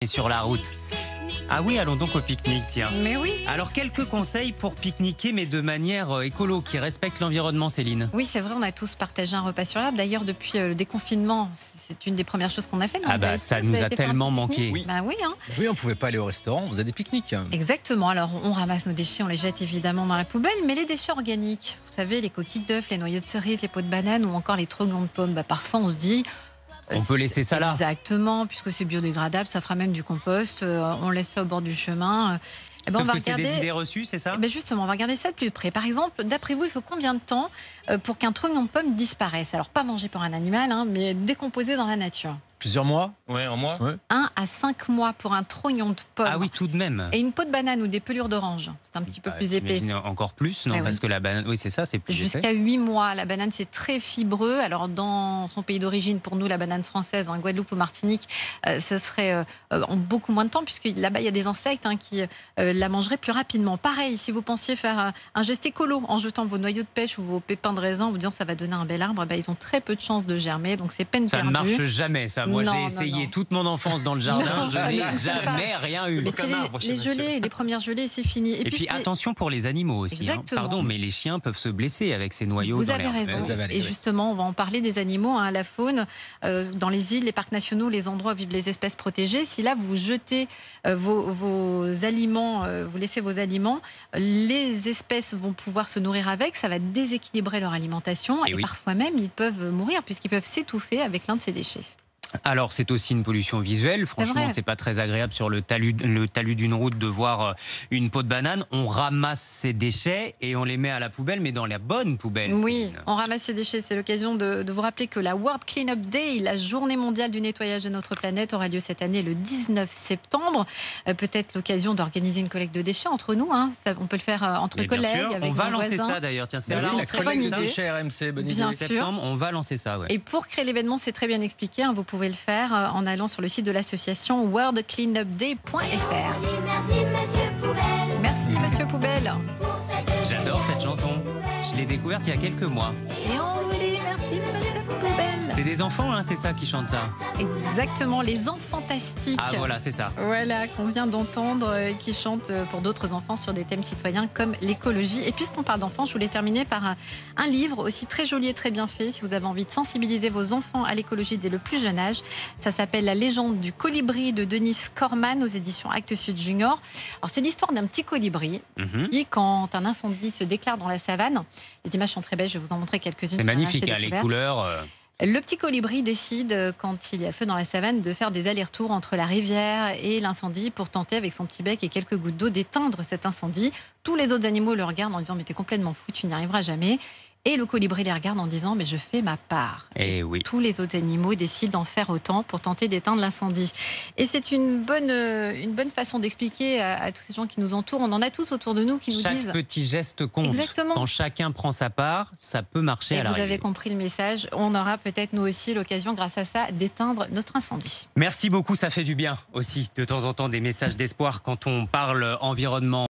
sur la route. Ah oui, allons donc au pique-nique, tiens. Mais oui. Alors, quelques conseils pour pique-niquer, mais de manière écolo, qui respecte l'environnement, Céline. Oui, c'est vrai, on a tous partagé un repas sur l'arbre. D'ailleurs, depuis le déconfinement, c'est une des premières choses qu'on a fait. Ah bah, ça nous a tellement manqué. Oui. Bah oui, hein. Oui, on ne pouvait pas aller au restaurant, on faisait des pique-niques. Exactement. Alors, on ramasse nos déchets, on les jette évidemment dans la poubelle, mais les déchets organiques, vous savez, les coquilles d'œufs, les noyaux de cerise, les pots de banane ou encore les trogons de pommes, bah, parfois on se dit... On peut laisser ça là. Exactement, puisque c'est biodégradable, ça fera même du compost. On laisse ça au bord du chemin. Eh ben, Sauf on va que c'est regarder... des idées reçues, c'est ça? Eh ben justement, on va regarder ça de plus près. Par exemple, d'après vous, il faut combien de temps pour qu'un trognon de pomme disparaisse? Alors, pas mangé par un animal, hein, mais décomposé dans la nature. Plusieurs mois? Ouais, en mois. Ouais. 1 à 5 mois pour un trognon de pomme. Ah oui, tout de même. Et une peau de banane ou des pelures d'orange. C'est un petit peu plus épais. J'imagine encore plus, non? Ah oui. Parce que la banane, oui, c'est ça, c'est plus épais. Jusqu'à 8 mois. La banane, c'est très fibreux. Alors, dans son pays d'origine, pour nous, la banane française, en Guadeloupe ou Martinique, ça serait en beaucoup moins de temps, puisque là-bas, il y a des insectes qui la mangeraient plus rapidement. Pareil, si vous pensiez faire un geste écolo en jetant vos noyaux de pêche ou vos pépins de raisin, vous disant ça va donner un bel arbre, ils ont très peu de chances de germer. Donc, c'est peine Ça perdue. ne marche jamais, ça. Moi, j'ai essayé toute mon enfance dans le jardin. Non, je ça n'ai marche jamais rien eu. Mais c'est les gelées, les premières gelées, c'est fini. Et puis attention pour les animaux aussi. Exactement. Pardon, mais les chiens peuvent se blesser avec ces noyaux Vous dans avez l'herbe. raison. Et justement, on va en parler des animaux, la faune, dans les îles, les parcs nationaux, les endroits où vivent les espèces protégées. Si là, vous jetez vos aliments, vous laissez vos aliments, les espèces vont pouvoir se nourrir avec, ça va déséquilibrer leur alimentation et parfois même, ils peuvent mourir puisqu'ils peuvent s'étouffer avec l'un de ces déchets. Alors, c'est aussi une pollution visuelle. Franchement, c'est pas très agréable sur le talus d'une route de voir une peau de banane. On ramasse ces déchets et on les met à la poubelle, mais dans la bonne poubelle. Oui, Céline. on ramasse ces déchets. C'est l'occasion de vous rappeler que la World Cleanup Day, la journée mondiale du nettoyage de notre planète, aura lieu cette année le 19 septembre. Peut-être l'occasion d'organiser une collecte de déchets entre nous. On peut le faire entre collègues, avec on va nos lancer voisins. ça d'ailleurs. Tiens, c'est la très collecte bonne de idée. déchets RMC, bonne idée. Bien En sûr. septembre, on va lancer ça. Ouais. Et pour créer l'événement, c'est très bien expliqué. Vous pouvez le faire en allant sur le site de l'association worldcleanupday.fr. Merci Monsieur Poubelle. Merci Monsieur Poubelle. Pour cette J'adore cette chanson. Je l'ai découverte il y a quelques mois. Et on vous dit merci Monsieur Poubelle. C'est des enfants, c'est ça qui chantent ça. Exactement, les enfants fantastiques. Ah voilà, c'est ça. Voilà, qu'on vient d'entendre, qui chantent pour d'autres enfants sur des thèmes citoyens comme l'écologie. Et puisqu'on parle d'enfants, je voulais terminer par un livre aussi très joli et très bien fait. Si vous avez envie de sensibiliser vos enfants à l'écologie dès le plus jeune âge, ça s'appelle La légende du colibri de Denis Corman aux éditions Actes Sud Junior. Alors c'est l'histoire d'un petit colibri qui, quand un incendie se déclare dans la savane, les images sont très belles, je vais vous en montrer quelques-unes. C'est magnifique, les couleurs. Le petit colibri décide, quand il y a feu dans la savane, de faire des allers-retours entre la rivière et l'incendie pour tenter, avec son petit bec et quelques gouttes d'eau, d'éteindre cet incendie. Tous les autres animaux le regardent en disant « mais t'es complètement fou, tu n'y arriveras jamais ». Et le colibri les regarde en disant « mais je fais ma part ». Et oui. Tous les autres animaux décident d'en faire autant pour tenter d'éteindre l'incendie. Et c'est une bonne façon d'expliquer à tous ces gens qui nous entourent. On en a tous autour de nous qui nous disent... Chaque petit geste compte. Exactement. Quand chacun prend sa part, ça peut marcher Et à vous l'arrivée. avez compris le message. On aura peut-être nous aussi l'occasion, grâce à ça, d'éteindre notre incendie. Merci beaucoup, ça fait du bien aussi de temps en temps des messages d'espoir quand on parle environnement.